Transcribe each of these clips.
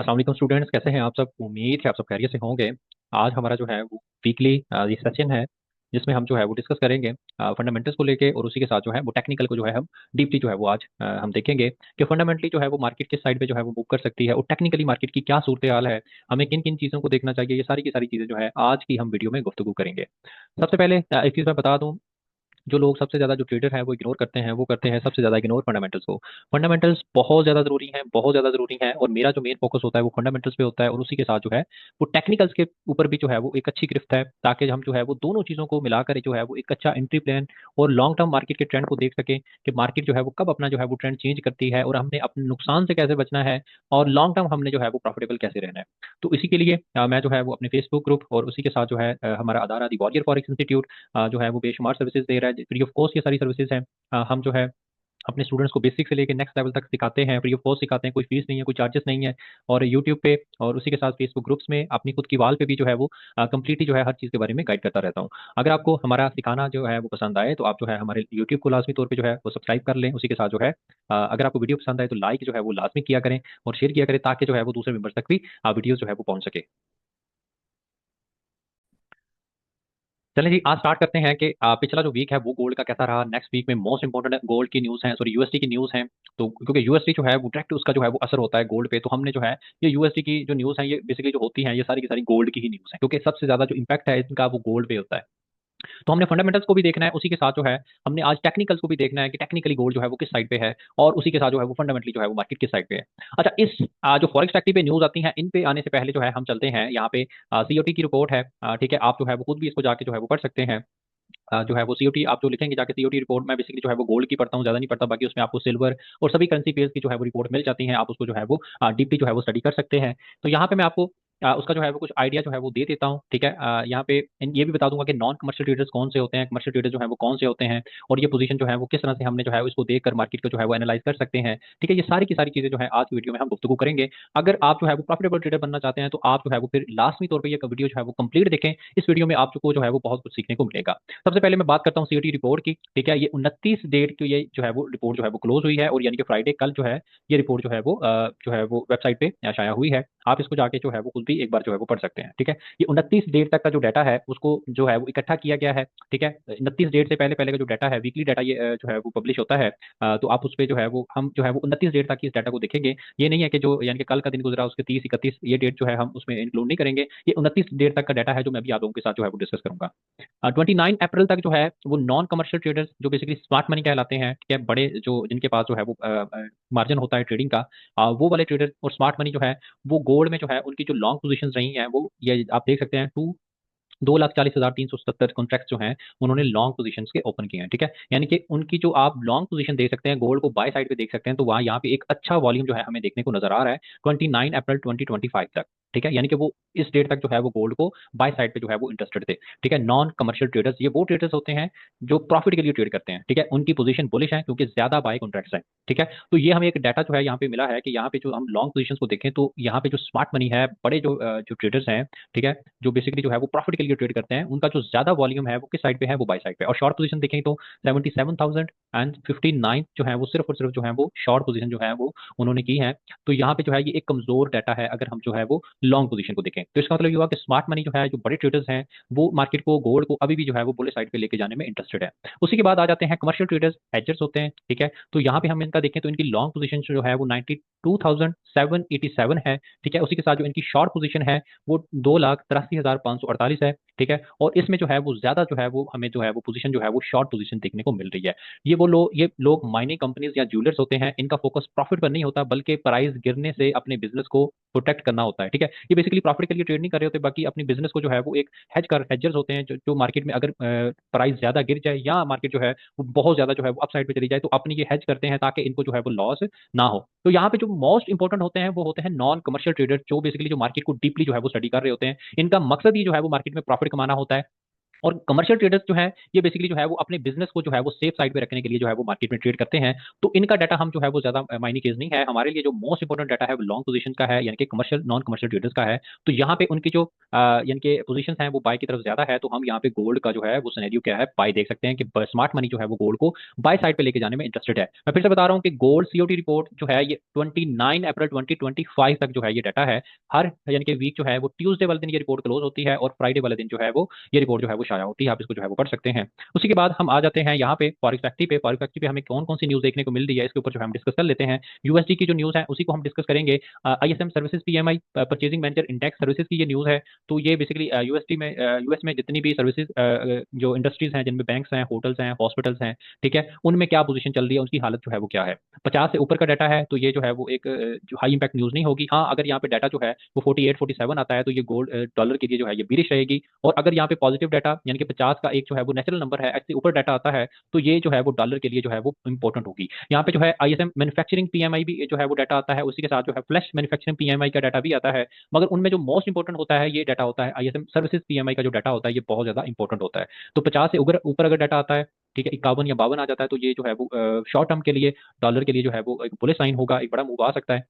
अस्सलाम वालेकुम स्टूडेंट्स, कैसे हैं आप सब। उम्मीद है आप सब खैरियत से होंगे। आज हमारा जो है वो वीकली ये सेशन है, जिसमें हम जो है वो डिस्कस करेंगे फंडामेंटल्स को लेके, और उसी के साथ जो है वो टेक्निकल को जो है हम डीपली जो है वो आज हम देखेंगे कि फंडामेंटली जो है वो मार्केट किस साइड पे जो है वो मूव कर सकती है, और टेक्निकली मार्केट की क्या सूरत हाल है, हमें किन किन चीज़ों को देखना चाहिए। ये सारी की सारी चीज़ें जो है आज की हम वीडियो में गुफ्तगू करेंगे। सबसे पहले एक चीज़ मैं बता दूं, जो लोग सबसे ज्यादा जो ट्रेडर है वो इग्नोर करते हैं, वो करते हैं सबसे ज्यादा इग्नोर फंडामेंटल्स को। फंडामेंटल्स बहुत ज्यादा जरूरी हैं, बहुत ज्यादा जरूरी हैं, और मेरा जो मेन फोकस होता है वो फंडामेंटल्स पे होता है, और उसी के साथ जो है वो टेक्निकल्स के ऊपर भी जो है वो एक अच्छी गिरफ्त है, ताकि हम जो है वो दोनों चीजों को मिलाकर जो है वो एक अच्छा एंट्री प्लान और लॉन्ग टर्म मार्केट के ट्रेंड को देख सके कि मार्केट जो है वो कब अपना जो है वो ट्रेंड चेंज करती है, और हमने अपने नुकसान से कैसे बचना है, और लॉन्ग टर्म हमने जो है वो प्रॉफिटेबल कैसे रहना है। तो इसी के लिए मैं जो है वो अपने फेसबुक ग्रुप और उसी के साथ जो है हमारा अदारा दी वॉरियर फॉरेक्स इंस्टीट्यूट जो है वो बेशुमार सर्विसेज दे रहा है, फ्री ऑफ कॉस्ट ये सारी सर्विसेज हैं। हम जो है अपने स्टूडेंट्स को बेसिक से लेकर नेक्स्ट लेवल तक सिखाते हैं, फ्री ऑफ कॉस्ट सिखाते हैं, कोई फीस नहीं है, कोई चार्जेस नहीं है। और यूट्यूब पे और उसी के साथ फेसबुक ग्रुप्स में अपनी खुद की वाल पे भी जो है वो कंप्लीटली जो है हर चीज़ के बारे में गाइड करता रहता हूँ। अगर आपको हमारा सिखाना जो है वो पसंद आए तो आप जो है हमारे यूट्यूब को लाजमी तौर पर जो है वो सब्सक्राइब कर लें। उसी के साथ जो है अगर आपको वीडियो पसंद आए तो लाइक जो है वो लाजमी किया करें और शेयर किया करें, ताकि जो है वो दूसरे मेंबर्स तक भी वीडियो जो है वो पहुंच सके। चलें जी, आज स्टार्ट करते हैं कि पिछला जो वीक है वो गोल्ड का कैसा रहा। नेक्स्ट वीक में मोस्ट इंपॉर्टेंट गोल्ड की न्यूज़ है, सॉरी यूएसडी की न्यूज़ है। तो क्योंकि यूएसडी जो है वो डायरेक्ट उसका जो है वो असर होता है गोल्ड पे, तो हमने जो है ये यूएसडी की जो न्यूज़ है ये बेसिकली जो होती है ये सारी की सारी गोल्ड की ही न्यूज़ है, क्योंकि सबसे ज्यादा जो इम्पैक्ट है इनका वो गोल्ड पे होता है। तो हमने फंडामेंटल्स को भी देखना है, उसी के साथ जो है हमने आज टेक्निकल्स को भी देखना है कि टेक्निकली गोल्ड जो है वो किस साइड पे है, और उसी के साथ जो है वो फंडामेंटली जो है वो मार्केट किस साइड पे है। अच्छा, इस जो फॉरेक्स फैक्ट्री पे न्यूज आती है, इन पे आने से पहले जो है हम चलते हैं यहाँ पे सीओटी की रिपोर्ट है। ठीक है, आप जो है वो खुद भी इसको जाके जो है वो पढ़ सकते हैं। जो है वो सीओटी आप जो लिखेंगे जाके सीओटी रिपोर्ट में, बेसिकली जो है वो गोल्ड की पढ़ता हूँ, ज्यादा नहीं पढ़ता, बाकी उसमें आपको सिल्वर और सभी करेंसी पेयर्स की जो है वो रिपोर्ट मिल जाती है, आप उसको जो है वो डीपली जो है वो स्टडी कर सकते हैं। तो यहाँ पे मैं आपको उसका जो है वो कुछ आइडिया जो है वो दे देता हूँ। ठीक है, यहाँ पे ये भी बता दूंगा कि नॉन कमर्शियल ट्रेडर्स कौन से होते हैं, कमर्शियल ट्रेडर्स जो है वो कौन से होते हैं, और ये पोजीशन जो है वो किस तरह से हमने जो है इसको देखकर मार्केट को जो है वो एनालाइज कर सकते हैं। ठीक है, ये सारी की सारी चीजें जो है आज की वीडियो में हम गुफ्तगू करेंगे। अगर आप जो है वो प्रॉफिटेबल ट्रेडर बनना चाहते हैं तो आप जो है वो फिर लाजमी तौर पर ये वीडियो जो है वो कंप्लीट देखें। इस वीडियो में आपको जो है वो बहुत कुछ सीखने को मिलेगा। सबसे पहले मैं बात करता हूँ सीओटी रिपोर्ट की। ठीक है, ये 29 डेट की ये जो है वो रिपोर्ट जो है वो क्लोज हुई है, और यानी कि फ्राइडे कल जो है ये रिपोर्ट जो है वो वेबसाइट पे शाया हुई है। आप इसको जाके जो है वो खुद भी एक बार जो है वो पढ़ सकते हैं। ठीक है, ये 29 डेट तक का जो डाटा है उसको जो है वो इकट्ठा किया गया है। ठीक है, 29 डेट से पहले पहले का जो डाटा है, वीकली डाटा ये जो है वो पब्लिश होता है। तो आप उस पर जो है वो हम जो है वो 29 डेट तक की इस डाटा को देखेंगे। ये नहीं है कि जो यानी कि कल का दिन गुजरा उसके 30 31 ये डेट जो है हम उसमें इंक्लूड नहीं करेंगे। ये 29 डेट तक का डाटा है जो मैं भी आप लोगों के साथ जो है वो डिस्कस करूंगा। 29 अप्रैल तक जो है वो नॉन कमर्शियल ट्रेडर्स जो बेसिकली स्मार्ट मनी कहलाते हैं, ठीक है, बड़े जो जिनके पास जो है वो मार्जिन होता है ट्रेडिंग का, वो वाले ट्रेडर और स्मार्ट मनी जो है वो गोल्ड में जो है उनकी जो लॉन्ग पोजीशंस रही हैं वो ये आप देख सकते हैं 2,40,370 कॉन्ट्रैक्ट जो हैं उन्होंने लॉन्ग पोजीशंस के ओपन किए हैं। ठीक है, यानी कि उनकी जो आप लॉन्ग पोजीशन देख सकते हैं, गोल्ड को बाय साइड पे देख सकते हैं, तो वहाँ यहाँ पे एक अच्छा वॉल्यूम जो है हमें देखने को नजर आ रहा है 29 अप्रैल 2025 तक। ठीक है, यानी कि वो इस डेट तक जो है वो गोल्ड को बाय साइड पे जो है वो इंटरेस्टेड थे। ठीक है, नॉन कमर्शियल ट्रेडर्स ये वो ट्रेडर्स होते हैं जो प्रॉफिट के लिए ट्रेड करते हैं। ठीक है, उनकी पोजीशन बुलिश है क्योंकि ज्यादा बाय कॉन्ट्रैक्ट्स हैं। ठीक है, तो ये हमें एक डाटा जो है यहाँ पे मिला है कि यहाँ पे जो हम लॉन्ग पोजीशंस को देखें तो यहाँ पे जो स्मार्ट मनी है, बड़े जो ट्रेडर्स हैं, ठीक है, जो बेसिकली जो है वो प्रॉफिट के लिए ट्रेड करते हैं, उनका जो ज्यादा वॉल्यूम है वो किस साइड पे है, वो बाय साइड पे। और शॉर्ट पोजीशन देखें तो 77,059 जो है वो सिर्फ और सिर्फ जो है वो शॉर्ट पोजीशन जो है वो उन्होंने की है। तो यहाँ पे जो है ये एक कमजोर डाटा है अगर हम जो है वो लॉन्ग पोजीशन को देखें। तो इसका मतलब ये हुआ कि स्मार्ट मनी जो है, जो बड़े ट्रेडर्स हैं, वो मार्केट को, गोल्ड को अभी भी जो है वो बुलिश साइड पे लेके जाने में इंटरेस्टेड है। उसी के बाद आ जाते हैं कमर्शियल ट्रेडर्स, हेजर्स होते हैं। ठीक है, तो यहाँ पे हम इनका देखें तो इनकी लॉन्ग पोजीशन जो है वो 92,787 है। ठीक है, उसी के साथ जो इनकी शॉर्ट पोजीशन है वो 2,83,548 है। ठीक है, और इसमें जो है वो ज्यादा जो है वो हमें जो है वो पोजीशन जो है वो शॉर्ट पोजीशन देखने को मिल रही है। ये लोग माइनिंग कंपनीज या ज्वेलर्स होते हैं, इनका फोकस प्रॉफिट पर नहीं होता बल्कि प्राइस गिरने से अपने बिजनेस को प्रोटेक्ट करना होता है। ठीक है, ये बेसिकली प्रॉफिट के लिए ट्रेड नहीं कर रहे होते, बाकी अपनी बिजनेस को जो है वो एक हेजर्स होते हैं, जो मार्केट में अगर प्राइस ज्यादा गिर जाए या मार्केट जो है वो बहुत ज्यादा जो है वो अपसाइड पे चली जाए तो अपनी ये हेज करते हैं ताकि इनको जो है वो लॉस ना हो। तो यहाँ पे जो मोस्ट इंपॉर्टेंट होते हैं वो होते हैं नॉन कमर्शियल ट्रेडर, जो बेसिकली जो मार्केट को डीपली जो है वो स्टडी कर रहे होते हैं। इनका मकसद ही जो है वो मार्केट में प्रॉफिट कमाना होता है। और कमर्शियल ट्रेडर्स जो है ये बेसिकली जो है वो अपने बिजनेस को जो है वो सेफ साइड पे रखने के लिए जो है वो मार्केट में ट्रेड करते हैं। तो इनका डाटा हम जो है वो ज्यादा मायने केस नहीं है हमारे लिए। जो मोस्ट इंपॉर्टेंट डाटा है वो लॉन्ग पोजीशन का है, यानी कि कमर्शियल नॉन कमर्शियल ट्रेडर्स का है। तो यहाँ पे उनकी जो यानी कि पोजीशन है वो बाय की तरफ ज्यादा है। तो हम यहाँ पे गोल्ड का जो है वो सिनेरियो क्या है, बाय देख सकते हैं कि स्मार्ट मनी जो है वो गोल्ड को बाय साइड पे लेके जाने में इंटरेस्टेड है। मैं फिर से बता रहा हूँ कि गोल्ड सीओटी रिपोर्ट जो है ये 29 अप्रैल 2025 तक जो है ये डाटा है। हर यानी कि वीक जो है वो ट्यूसडे वाले दिन ये रिपोर्ट क्लोज होती है और फ्राइडे वाले दिन जो है वो ये रिपोर्ट जो है वो शाया होती है। आप इसको जो है वो पढ़ सकते हैं। उसी के बाद हम आ जाते हैं यहाँ पे फॉरेक्स फैक्ट्री पे। फॉरेक्स फैक्ट्री पे हमें कौन कौन सी न्यूज देखने को मिल रही है इसके ऊपर जो है हम डिस्कस कर लेते हैं। यूएसडी की जो न्यूज है उसी को हम डिस्कस करेंगे। ISM services PMI purchasing manager index services की ये न्यूज है। तो ये बेसिकली यूएसडी में यूएस में जितनी भी सर्विसेज जो इंडस्ट्रीज हैं जिनमें बैंक्स हैं, होटल्स हैं, हॉस्पिटल्स हैं, ठीक है, उनमें क्या पोजीशन चल रही है, उनकी हालत जो है वो क्या है। 50 से ऊपर का डाटा है तो ये जो है वो एक जो हाई इंपैक्ट न्यूज नहीं होगी। हाँ, अगर यहाँ पे डाटा जो है वो 48 47 आता है तो ये गोल्ड डॉलर के लिए जो है ये बीरिश रहेगी। और अगर यहाँ पे पॉजिटिव डाटा यानी कि 50 का एक जो है वो नेचुरल नंबर है, इससे ऊपर डाटा आता है तो ये जो है वो डॉलर के लिए जो है वो इंपॉर्टेंट होगी। यहाँ पे जो है आईएसएम मैन्युफैक्चरिंग पीएमआई भी जो है वो डाटा आता है, उसी के साथ जो है फ्लैश मैन्युफैक्चरिंग पीएमआई का डाटा भी आता है। मगर उनमें जो मोस्ट इंपॉर्टेंट होता है ये डाटा होता है आईएसएम सर्विसेज पीएमआई का जो डाटा होता है ये बहुत ज्यादा इंपॉर्टेंट होता है। तो 50 से ऊपर ऊपर अगर डाटा आता है, ठीक है, 51 या 52 आ जाता है तो ये जो है वो शॉर्ट टर्म के लिए डॉलर के लिए जो है वो एक बुलिश साइन होगा, एक बड़ा मूव आ सकता है।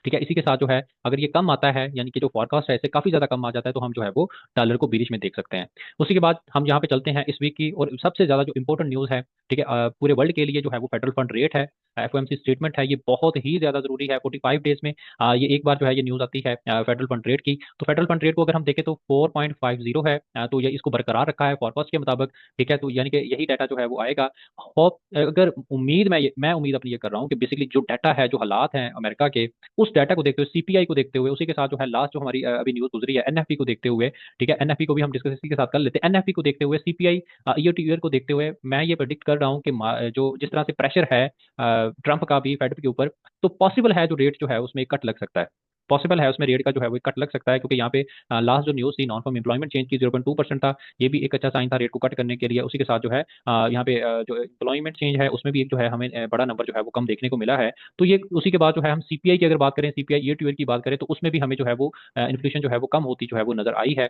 ठीक है, इसी के साथ जो है अगर ये कम आता है यानी कि जो फॉरकास्ट है इससे काफी ज्यादा कम आ जाता है तो हम जो है वो डॉलर को बीरिश में देख सकते हैं। उसी के बाद हम यहाँ पे चलते हैं इस वीक की और सबसे ज्यादा जो इंपॉर्टेंट न्यूज है, ठीक है, पूरे वर्ल्ड के लिए जो है वो फेडरल फंड रेट है, एफओएमसी स्टेटमेंट है। ये बहुत ही ज्यादा जरूरी है 45 डेज में ये एक बार जो है ये न्यूज आती है फेडरल फंड रेट की। तो फेडरल फंड रेट को अगर हम देखें तो 4.50 है। तो ये इसको बरकरार रखा है फॉरकास्ट के मुताबिक। ठीक है, तो यानी कि यही डाटा जो है वो आएगा। होप अगर उम्मीद मैं उम्मीद अपनी ये कर रहा हूँ कि बेसिकली जो डाटा है, जो हालात हैं अमेरिका के, उस डाटा को देखते हुए, सीपीआई को देखते हुए, उसी के साथ जो है लास्ट जो हमारी अभी न्यूज गुजरी है एनएफपी को देखते हुए, ठीक है, एनएफपी को भी हम डिस्कस इसी के साथ कर लेते हैं। एनएफपी को देखते हुए, सीपीआई ईयर टू ईयर को देखते हुए मैं ये प्रेडिक्ट कर रहा हूँ कि जो जिस तरह से प्रेशर है ट्रंप का भी फेड के ऊपर, तो पॉसिबल है जो रेट जो है उसमें एक कट लग सकता है। पॉसिबल है उसमें रेट का जो है वो एक कट लग सकता है क्योंकि यहाँ पे लास्ट जो न्यूज थी नॉन फॉर्म एम्प्लॉयमेंट चेंज की 0.2% था। ये भी एक अच्छा साइन था रेट को कट करने के लिए। उसी के साथ जो है यहाँ पे जो एम्प्लॉयमेंट चेंज है उसमें भी एक जो है हमें बड़ा नंबर जो है वो कम देखने को मिला है। तो ये उसी के बाद जो है हम सीपीआई की अगर बात करें, सीपीआई ईयर टू ईयर की बात करें तो उसमें भी हमें जो है वो इन्फ्लेशन जो है वो कम होती जो है वो नजर आई है।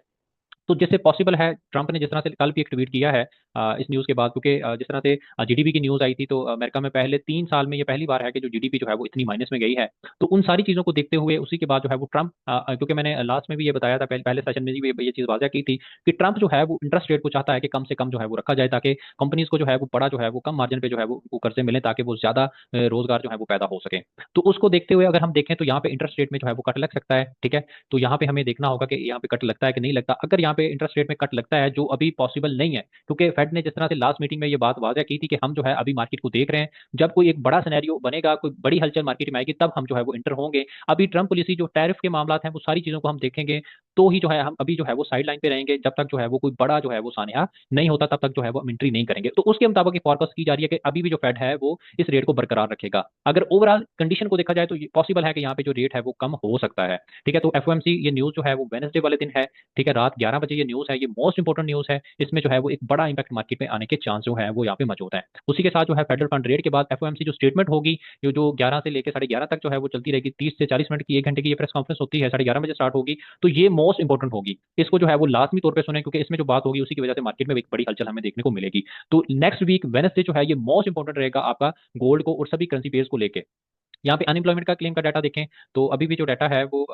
तो जिससे पॉसिबल है ट्रंप ने जिस तरह से कल भी एक ट्वीट किया है इस न्यूज के बाद, क्योंकि जिस तरह से जीडीपी की न्यूज आई थी तो अमेरिका में पहले 3 साल में ये पहली बार है कि जो जीडीपी जो है वो इतनी माइनस में गई है। तो उन सारी चीजों को देखते हुए उसी के बाद जो है वो ट्रंप क्योंकि मैंने लास्ट में भी ये बताया था, पहले सेशन में भी ये चीज वाजह की थी कि ट्रंप जो है वो इंटरेस्ट रेट को चाहता है कि कम से कम जो है वो रखा जाए ताकि कंपनीज को जो है वो बड़ा जो है वो कम मार्जिन पे जो है वो कर्जे मिले ताकि वो ज्यादा रोजगार जो है वो पैदा हो सके। तो उसको देखते हुए अगर हम देखें तो यहाँ पे इंटरेस्ट रेट में जो है वो कट लग सकता है। ठीक है, तो यहाँ पे हमें देखना होगा कि यहाँ पे कट लगता है कि नहीं लगता। अगर यहाँ पे इंटरेस्ट रेट में कट लगता है जो अभी पॉसिबल नहीं है, क्योंकि फेड ने जिस तरह से लास्ट मीटिंग में ये बात वाज़ह की थी कि हम जो है अभी मार्केट को देख रहे हैं, जब कोई एक बड़ा सिनेरियो बनेगा, कोई बड़ी हलचल मार्केट में आएगी तब हम जो है वो इंटर होंगे। अभी ट्रम्प पॉलिसी जो टैरिफ के मामला हैं वो सारी चीजों को हम देखेंगे तो ही जो है हम अभी जो है वो साइड लाइन पे रहेंगे। जब तक जो है वो कोई बड़ा जो है वो सानिया नहीं होता तब तक जो है वो हम एंट्री नहीं करेंगे। तो उसके मुताबिक फोरकास्ट की जा रही है कि अभी भी जो फेड है वो इस रेट को बरकरार रखेगा। अगर ओवरऑल कंडीशन को देखा जाए तो पॉसिबल है कि यहाँ पे जो रेट है वो कम हो सकता है। ठीक है, तो एफओएमसी ये न्यूज जो है वो वेनसडे वाले दिन है। ठीक है, रात 11 बजे ये न्यूज है, ये मोस्ट इंपॉर्टेंट न्यूज है। इसमें जो है वो एक बड़ा इंपैक्ट मार्केट में आने के चांस जो है वो यहाँ पे मौजूद है। उसी के साथ जो है फेडरल फंड रेट के बाद एफओएमसी जो स्टेटमेंट होगी, ये जो 11 से लेकर 11:30 तक जो है वो चलती रहेगी, 30 से 40 मिनट की 1 घंटे की ये प्रेस कॉन्फ्रेंस होती है, 11:30 बजे स्टार्ट होगी। तो ये मोस्ट इंपॉर्टेंट होगी, इसको जो है वो लाजमी तौर पर सुने क्योंकि इसमें जो बात होगी उसी की वजह से मार्केट में एक बड़ी हलचल हमें देखने को मिलेगी। तो नेक्स्ट वीक वेनसडे जो है ये मोस्ट इंपॉर्टेंट रहेगा आपका गोल्ड को और सभी करेंसी पेयर्स को लेके। यहाँ पे अनएम्प्लॉयमेंट का क्लेम का डाटा देखें तो अभी भी जो डाटा है वो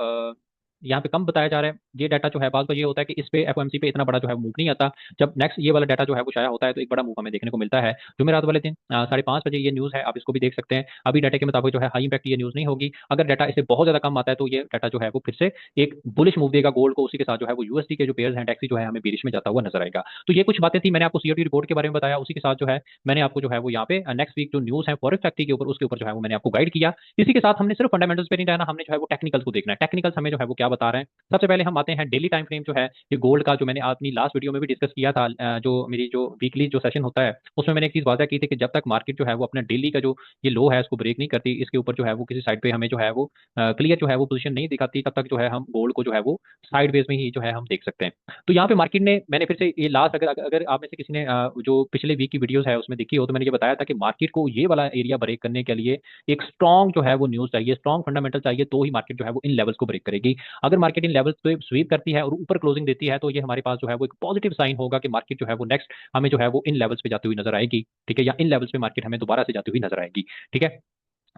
यहाँ पे कम बताया जा रहा है। ये डाटा जो है बात तो ये होता है कि इस पे एफओएमसी पे इतना बड़ा जो है मूव नहीं आता। जब नेक्स्ट ये वाला डाटा जो है वो शाया होता है तो एक बड़ा मूव हमें देखने को मिलता है। जुमेरात वाले दिन 5:30 बजे ये न्यूज़ है, आप इसको भी देख सकते हैं। अभी डाटा के मुताबिक जो है हाई इंपैक्ट ये न्यूज़ नहीं होगी। अगर डाटा इससे बहुत ज्यादा कम आता है तो ये डाटा जो है वो फिर से एक बुलिश मूव देगा गोल्ड को। उसी के साथ जो है वो यूएसडी के जो पेयर्स हैं टैक्सी जो है हमें बीरिश में जाता हुआ नजर आएगा। तो ये कुछ बातें थी, मैंने आपको सीओटी रिपोर्ट के बारे में बताया। उसी के साथ जो है मैंने आपको जो है वो यहाँ पे नेक्स्ट वीक जो न्यूज़ है फॉरेक्स फैक्ट्री के ऊपर उसके ऊपर जो है वो मैंने आपको गाइड किया। इसी के साथ हमने सिर्फ फंडामेंटल्स पे नहीं रहना, हमने जो है वो टेक्निकल्स को देखना है। टेक्निकल्स हमें जो है वो क्या बता रहे हैं। सबसे पहले हम आते हैं डेली टाइम फ्रेम जो है ये गोल्ड का, जो मैंने अपनी लास्ट वीडियो में भी डिस्कस किया था। जो मेरी जो वीकली जो सेशन होता है उसमें मैंने एक चीज वादा की थी कि जब तक मार्केट जो है वो अपना डेली का जो ये लो है उसको ब्रेक नहीं करती, इसके ऊपर जो है वो किसी साइड पे हमें जो है वो क्लियर जो है वो पोजीशन नहीं दिखाती, तब तक जो है हम गोल्ड को जो है वो साइड वेज में ही जो है हम देख सकते हैं। तो यहाँ पे मार्केट ने, मैंने फिर से ये लास्ट अगर अगर आप में से किसी ने जो पिछले वीक की वीडियोस है उसमें देखी हो तो मैंने ये बताया था कि मार्केट को ये वाला एरिया ब्रेक करने के लिए एक स्ट्रॉन्ग जो है वो न्यूज चाहिए, स्ट्रॉन्ग फंडामेंटल चाहिए, तो ही मार्केट जो है वो इन लेवल्स को ब्रेक करेगी। अगर मार्केट इन लेवल्स पे स्वीप करती है और ऊपर क्लोजिंग देती है तो ये हमारे पास जो है वो एक पॉजिटिव साइन होगा कि मार्केट जो है वो नेक्स्ट हमें जो है वो इन लेवल्स पे जाती हुई नजर आएगी, ठीक है, या इन लेवल्स पे मार्केट हमें दोबारा से जाती हुई नजर आएगी, ठीक है।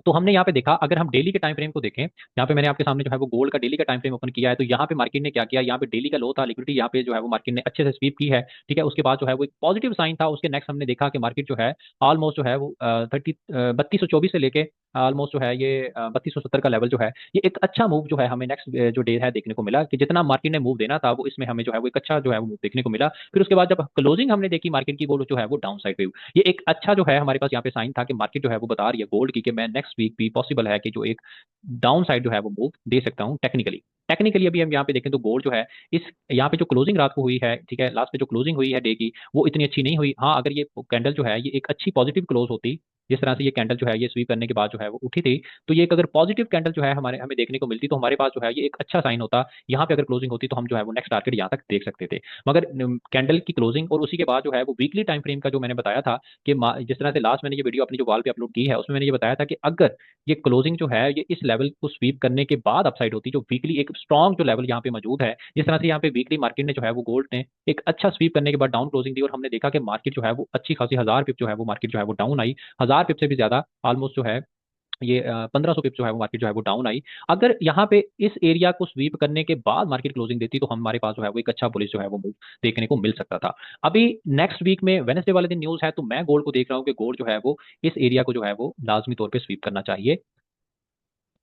तो हमने यहाँ पे देखा, अगर हम डेली के टाइम फ्रेम को देखें, यहाँ पे मैंने आपके सामने जो है वो गोल्ड का डेली का टाइम फ्रेम ओपन किया है, तो यहाँ पे मार्केट ने क्या किया, यहाँ पे डेली का लो था, लिक्विडिटी यहाँ पे जो है वो मार्केट ने अच्छे से स्वीप की है, ठीक है। उसके बाद जो है वो एक पॉजिटिव साइन था, उसके नेक्स्ट हमने देखा कि मार्केट जो है ऑलमोस्ट जो है वो 3224 से लेके ऑलमोस्ट जो है ये 3270 का लेवल जो है, ये एक अच्छा मूव जो है हमें नेक्स्ट जो डे है देखने को मिला, कि जितना मार्केट ने मूव देना था वो इसमें हमें जो है वो एक अच्छा जो है वो मूव देखने को मिला। फिर उसके बाद जब क्लोजिंग हमने देखी मार्केट की, वो जो है वो डाउन साइड पे, ये एक अच्छा जो है हमारे पास यहाँ पे साइन था कि मार्केट जो है वो बता रही है गोल्ड की कि मैं नेक्स्ट वीक भी पॉसिबल है कि जो एक डाउन साइड जो है वो मूव दे सकता हूँ टेक्निकली। टेक्निकली अभी हम यहाँ पे देखें तो गोल्ड जो है इस यहाँ पे जो क्लोजिंग रात को हुई है, ठीक है, लास्ट पे जो क्लोजिंग हुई है डे की, वो इतनी अच्छी नहीं हुई। हाँ, अगर ये कैंडल जो है ये एक अच्छी पॉजिटिव क्लोज होती, जिस तरह से ये कैंडल जो है ये स्वीप करने के बाद जो है वो उठी थी, तो ये एक अगर पॉजिटिव कैंडल जो है हमारे हमें देखने को मिलती तो हमारे पास जो है ये एक अच्छा साइन होता। यहाँ पे अगर क्लोजिंग होती तो हम जो है वो नेक्स्ट टारगेट यहाँ तक देख सकते थे। मगर कैंडल की क्लोजिंग और उसी के बाद जो है वो वीकली टाइम फ्रेम का जो मैंने बताया था कि जिस तरह से लास्ट मैंने ये वीडियो अपनी जो वॉल पे अपलोड की है उसमें मैंने ये बताया था कि अगर ये क्लोजिंग जो है ये इस लेवल को स्वीप करने के बाद अपसाइड होती, जो वीकली एक स्ट्रॉन्ग जो लेवल यहाँ पे मौजूद है, जिस तरह से यहाँ पे वीकली मार्केट ने जो है वो गोल्ड ने एक अच्छा स्वीप करने के बाद डाउन क्लोजिंग दी और हमने देखा कि मार्केट जो है वो अच्छी खासी 1000 पिप जो है वो मार्केट जो है वो डाउन आई, 1000 पिप से भी ज्यादा ऑलमोस्ट जो है ये 1500 पिप जो है वो मार्केट जो है वो डाउन आई। अगर यहाँ पे इस एरिया को स्वीप करने के बाद मार्केट क्लोजिंग देती तो हमारे पास जो है वो एक अच्छा बुलिश जो है वो मूव देखने को मिल सकता था। अभी नेक्स्ट वीक में वेडनेसडे वाले दिन न्यूज है, तो मैं गोल्ड को देख रहा हूँ कि गोल्ड जो है वो इस एरिया को जो है वो लाजमी तौर पर स्वीप करना चाहिए।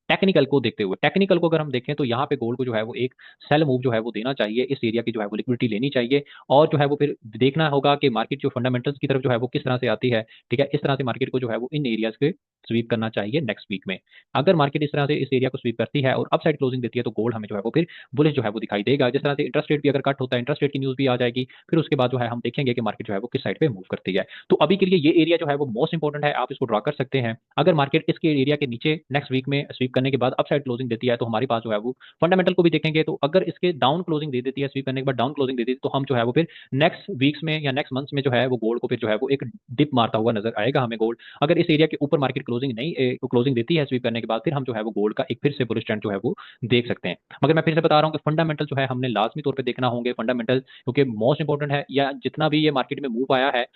टेक्निकल को देखते हुए, टेक्निकल को अगर हम देखें तो यहाँ पे गोल्ड को जो है वो एक सेल मूव जो है वो देना चाहिए, इस एरिया की जो है वो लिक्विडिटी लेनी चाहिए, और जो है वो फिर देखना होगा कि मार्केट जो फंडामेंटल्स की तरफ जो है वो किस तरह से आती है, ठीक है। इस तरह से मार्केट को जो है वो इन एरियाज के स्वीप करना चाहिए नेक्स्ट वीक में। अगर मार्केट इस तरह से इस एरिया को स्वीप करती है और अपसाइड क्लोजिंग देती है तो गोल्ड हमें जो है वो फिर बुलिश जो है वो दिखाई देगा। जिस तरह से इंटरेस्ट रेट भी अगर कट होता है, इंटरेस्ट रेट की न्यूज भी आ जाएगी, फिर उसके बाद जो है हम देखेंगे कि मार्केट जो है वो किस साइड पे मूव करती है। तो अभी के लिए ये एरिया जो है वो मोस्ट इंपॉर्टेंट है, आप इसको ड्रॉ कर सकते हैं। अगर मार्केट इसके एरिया के नीचे नेक्स्ट वीक में स्वीप करने के बाद अपसाइड क्लोजिंग देती है तो हमारे पास जो है वो फंडामेंटल को भी देखेंगे, तो अगर इसके डाउन क्लोजिंग दे देती है, स्वीप करने के बाद डाउन क्लोजिंग दे देती है, तो हम जो है वो फिर नेक्स्ट वीक्स में या नेक्स्ट मंथ्स में जो है वो गोल्ड को फिर जो है वो एक डिप मारता हुआ नजर आएगा हमें गोल्ड। अगर इस एरिया के ऊपर मार्केट क्लोजिंग नहीं क्लोजिंग देती है स्वीप करने के बाद, फिर हम जो है वो गोल्ड का एक फिर से बुलिश ट्रेंड जो है वो देख सकते हैं। मगर मैं फिर से बता रहा हूँ कि फंडामेंटल जो है हमने लाजमी तौर पर देखना होंगे, फंडामेंटल क्योंकि मोस्ट इंपॉर्टेंट है, या जितना भी ये मार्केट में मूव आया है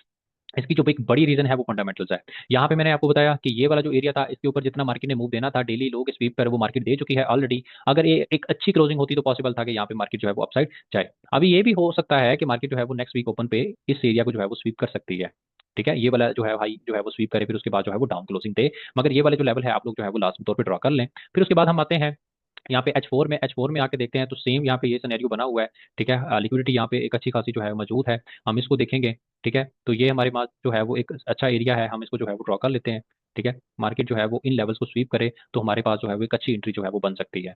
इसकी जो एक बड़ी रीजन है वो फंडामेंटल्स है। यहाँ पे मैंने आपको बताया कि ये वाला जो एरिया था इसके ऊपर जितना मार्केट ने मूव देना था डेली लो के स्वीप पर, वो मार्केट दे चुकी है ऑलरेडी। अगर ये एक अच्छी क्लोजिंग होती तो पॉसिबल था कि यहाँ पे मार्केट जो है वो अपसाइड जाए। अभी ये भी हो सकता है कि मार्केट जो है वो नेक्स्ट वीक ओपन पे इस एरिया को जो है वो स्वीप कर सकती है, ठीक है। ये वाला जो है हाई जो है वो स्वीप करे, फिर उसके बाद जो है वो डाउन क्लोजिंग दे। मगर ये वाले जो लेवल है आप लोग जो है वो लास्ट तौर पर ड्रॉ कर लें। फिर उसके बाद हम आते हैं यहाँ पे एच फोर में आके देखते हैं, तो सेम यहाँ पे ये सिनेरियो बना हुआ है, ठीक है। लिक्विडिटी यहाँ पे एक अच्छी खासी जो है मौजूद है, हम इसको देखेंगे, ठीक है। तो ये हमारे पास जो है वो एक अच्छा एरिया है, हम इसको जो है वो ड्रॉ कर लेते हैं, ठीक है। मार्केट जो है वो इन लेवल्स को स्वीप करे तो हमारे पास जो है वो एक अच्छी एंट्री जो है वो बन सकती है।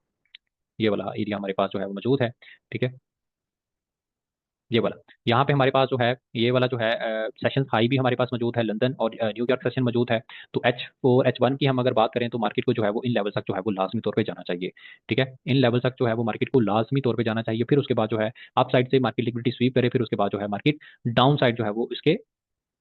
ये वाला एरिया हमारे पास जो है वो मौजूद है, ठीक है। ये वाला यहाँ पे हमारे पास जो है ये वाला जो है सेशन हाई भी हमारे पास मौजूद है, लंदन और न्यूयॉर्क सेशन मौजूद है। तो H4 H1 की हम अगर बात करें तो मार्केट को जो है वो इन लेवल तक जो है वो लाजमी तौर पे जाना चाहिए, ठीक है। इन लेवल तक जो है वो मार्केट को लाजमी तौर पे जाना चाहिए। फिर उसके बाद जो है अप साइड से मार्केट लिक्विडिटी स्वीप करे, फिर उसके बाद जो है मार्केट डाउन साइड जो है वो इसके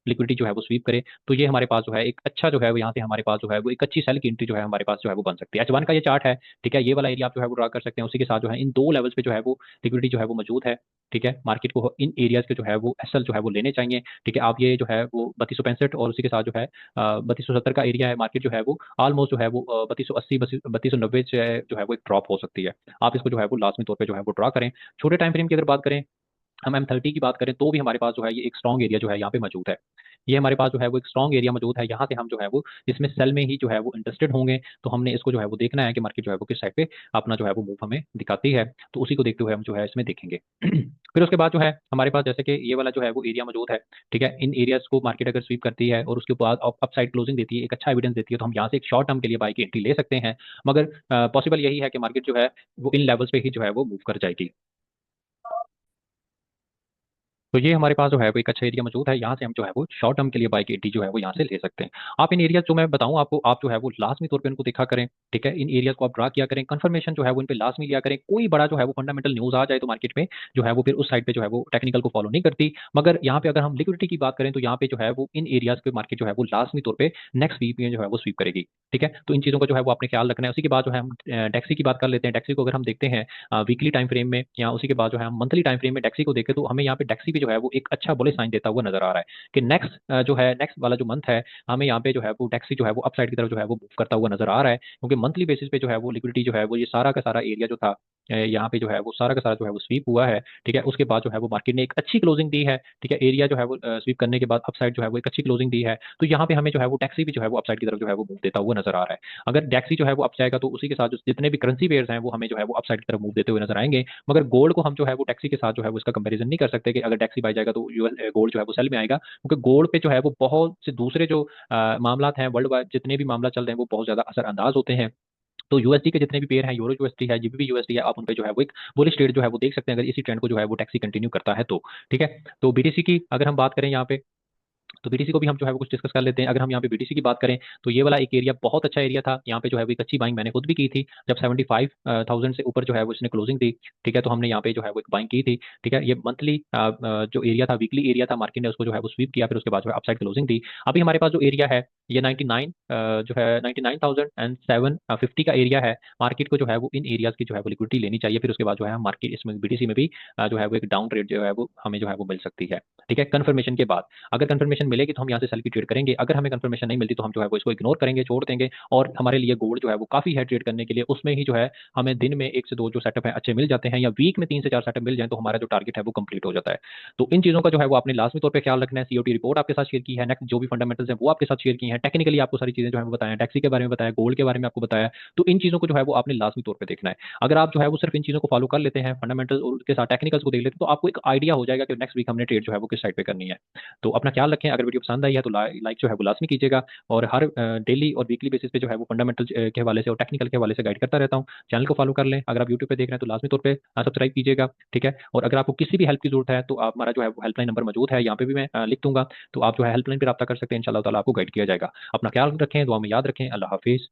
लिक्विडिटी जो है वो स्वीप करे, तो ये हमारे पास जो है एक अच्छा जो है वो यहाँ से हमारे पास जो है वो एक अच्छी सेल की एंट्री जो है हमारे पास जो है वो बन सकती है। H1 का ये चार्ट है, ठीक है। ये वाला एरिया आप जो है वो ड्रा कर सकते हैं, उसी के साथ जो है इन दो लेवल्स पे जो है वो लिक्विडिटी जो है वो मौजूद है, ठीक है। मार्केट को इन एरियाज के जो है वो एसएल जो है वो लेने चाहिए, ठीक है। आप ये जो है वो 3265 और उसी के साथ जो है 3270 का एरिया है, मार्केट जो है वो ऑलमोस्ट जो है वो 3280 3290 से जो है वो एक ड्रॉप हो सकती है। आप इसको जो है वो लाजमी तौर पर जो है वो ड्रा करें। छोटे टाइम फ्रेम की अगर बात करें, हम M30 की बात करें तो भी हमारे पास जो है ये एक स्ट्रॉन्ग एरिया जो है यहाँ पे मौजूद है। ये हमारे पास जो है वो एक स्ट्रॉन्ग एरिया मौजूद है, यहाँ से हम जो है वो इसमें सेल में ही जो है वो इंटरेस्टेड होंगे, तो हमने इसको जो है वो देखना है कि मार्केट जो है वो किस साइड पे अपना जो है वो मूव हमें दिखाती है, तो उसी को देखते हुए हम जो है इसमें देखेंगे। फिर उसके बाद जो है हमारे पास जैसे कि ये वाला जो है वो एरिया मौजूद है, ठीक है। इन एरियाज को मार्केट अगर स्वीप करती है और उसके बाद अप साइड क्लोजिंग देती है, एक अच्छा एविडेंस देती है, तो हम यहाँ से एक शॉर्ट टर्म के लिए बाई की एंट्री ले सकते हैं। मगर पॉसिबल यही है कि मार्केट जो है वो इन लेवल्स पे ही जो है वो मूव कर जाएगी। तो ये हमारे पास जो है वो एक अच्छा एरिया मौजूद है, यहाँ से हम जो है वो शॉर्ट टर्म के लिए बाई की एंट्री जो है वो यहाँ से ले सकते हैं। आप इन एरिया जो मैं बताऊँ आपको, आप जो है वो लाजमी तौर पे उनको देखा करें। ठीक है, इन एरियाज को आप ड्रा किया करें, कंफर्मेशन जो है वो इन पे लाजमी लिया करें। कोई बड़ा जो है वो फंडामेंटल न्यूज आ जाए तो मार्केट में जो है वो फिर उस साइड पे जो है वो टेक्निकल को फॉलो नहीं करती। मगर यहाँ पे अगर हम लिक्विडिटी की बात करें तो यहाँ पे जो है वो इन एरियाज पे मार्केट जो है वो लाजमी तौर पे नेक्स्ट वीक में जो है वो स्वीप करेगी। ठीक है, तो इन चीज़ों का जो है वो आपने ख्याल रखना है। उसी के बाद जो है हम डेक्सी की बात कर लेते हैं। डेक्सी को अगर हम देखते हैं वीकली टाइम फ्रेम में, या उसी के बाद जो है हम मंथली टाइम फ्रेम में डेक्सी को देखें, तो हमें यहाँ पे डेक्सी भी जो है वो एक अच्छा बुलिश साइन देता हुआ नजर आ रहा है कि नेक्स्ट जो है नेक्स्ट वाला जो मंथ है, हमें यहाँ पे जो है वो डेक्सी जो है वो अपसाइड की तरफ जो है वो मूव करता हुआ नजर आ रहा है। क्योंकि मंथली बेसिस पे जो है वो लिक्विडिटी जो है वो ये सारा का सारा एरिया जो था यहाँ पे जो है वो सारा का सारा जो है वो स्वीप हुआ है। ठीक है, उसके बाद जो है वो मार्केट ने एक अच्छी क्लोजिंग दी है। ठीक है, एरिया जो है वो स्वीप करने के बाद अपसाइड जो है वो एक अच्छी क्लोजिंग दी है। तो यहाँ पे हमें जो है वो टैक्सी भी जो है वो अपसाइड की तरफ जो है वो मूव देता हुआ नजर आ रहा है। अगर टैक्सी जो है वो अप जाएगा तो उसी के साथ जो जितने भी करेंसी पेयर्स हैं वो हमें जो है वो अपसाइड की तरफ मूव देते हुए नजर आएंगे। मगर गोल्ड को हम जो है वो टैक्सी के साथ जो है वो इसका कंपैरिजन नहीं कर सकते कि अगर टैक्सी बाई जाएगा तो यूएस गोल्ड जो है वो सेल में आएगा, क्योंकि गोल्ड पे जो है वो बहुत से दूसरे जो मामला हैं, वर्ल्ड वाइड जितने भी मामला चल रहे हैं वो बहुत ज्यादा असरअंदाज होते हैं। तो यूएसडी के जितने भी पेयर हैं, यूरो यूएसडी है, जीबीपी यूएसडी है, आप उन पे जो है वो एक बुलिश ट्रेड जो है वो देख सकते हैं, अगर इसी ट्रेंड को जो है वो टैक्सी कंटिन्यू करता है तो। ठीक है, तो बीटीसी की अगर हम बात करें यहाँ पे, तो बीटीसी को भी हम जो है वो कुछ डिस्कस कर लेते हैं। अगर हम यहाँ पे बीटीसी की बात करें तो ये वाला एक एरिया बहुत अच्छा एरिया था। यहाँ पे जो है वो एक अच्छी बाइंग मैंने खुद भी की थी, जब 75,000 से ऊपर जो है वो इसने क्लोजिंग दी। ठीक है, तो हमने यहाँ पे जो है वो एक बाइंग की थी। ठीक है, ये मंथली जो एरिया था, वीकली एरिया था, मार्केट ने उसको जो है वो स्वीप किया, फिर उसके बाद जो है अपसाइड क्लोजिंग दी। अभी हमारे पास जो एरिया है ये 99 जो है 99,750 का एरिया है। मार्केट को जो है वो इन एरियाज की जो है वो लिक्विडिटी लेनी चाहिए, फिर उसके बाद जो है मार्केट इसमें बीटीसी में भी जो है वो एक डाउन ट्रेड जो है वो हमें जो है वो मिल सकती है। ठीक है, कंफर्मेशन के बाद अगर कंफर्मेशन मिलेगी तो हम यहाँ से सेल की ट्रेड करेंगे, अगर हमें कंफर्मेशन नहीं मिलती तो हम जो है वो इसको इग्नोर करेंगे, छोड़ देंगे। और हमारे लिए गोल्ड जो है वो काफी है ट्रेड करने के लिए, उसमें ही जो है हमें दिन में एक से दो जो सेटअप है अच्छे मिल जाते हैं, या वीक में तीन से चार सेटअप मिल जाए तो हमारा जो टारगेट है वो कंप्लीट हो जाता है। तो इन चीजों का जो है वो आपने लाजमी तौर पर ख्याल रखना है। सीओटी रिपोर्ट आपके साथ शेयर की है, नेक्स्ट जो भी फंडामेंटल्स है वो आपके साथ शेयर की है, टेक्निकली आपको सारी चीजें जो है वो बताया, टैक्सी के बारे में बताया, गोल्ड के बारे में आपको बताया। तो इन चीजों को जो है वो आपने लाजमी तौर पर देखना है। अगर आप जो है वो सिर्फ इन चीजों को फॉलो कर लेते हैं, फंडामेंटल और उसके साथ टेक्निकल्स को देख लेते हैं, तो आपको एक आइडिया हो जाएगा कि नेक्स्ट वीक हमने ट्रेड जो है वो किस साइड पे करनी है। तो अपना ख्याल रखें। अगर वीडियो पसंद आई है तो लाइक जो है वो लाजमी कीजिएगा। और हर डेली और वीकली बेसिस पे जो है वो फंडामेंटल के हवाले से और टेक्निकल के हवाले से गाइड करता रहता हूँ। चैनल को फॉलो कर लें। अगर आप यूट्यूब पे देख रहे हैं तो लाजमी तौर पे सब्सक्राइब कीजिएगा। ठीक है, और अगर आपको किसी भी हेल्प की जरूरत है तो आप हमारा जो है वो हेल्पलाइन नंबर मौजूद है, यहाँ पे भी मैं लिख दूंगा, तो आप जो है हेल्पलाइन पर रब्ता कर सकते हैं। इंशाल्लाह ताला आपको गाइड किया जाएगा। अपना ख्याल रखें, दुआ में याद रखें। अल्लाह हाफिज़।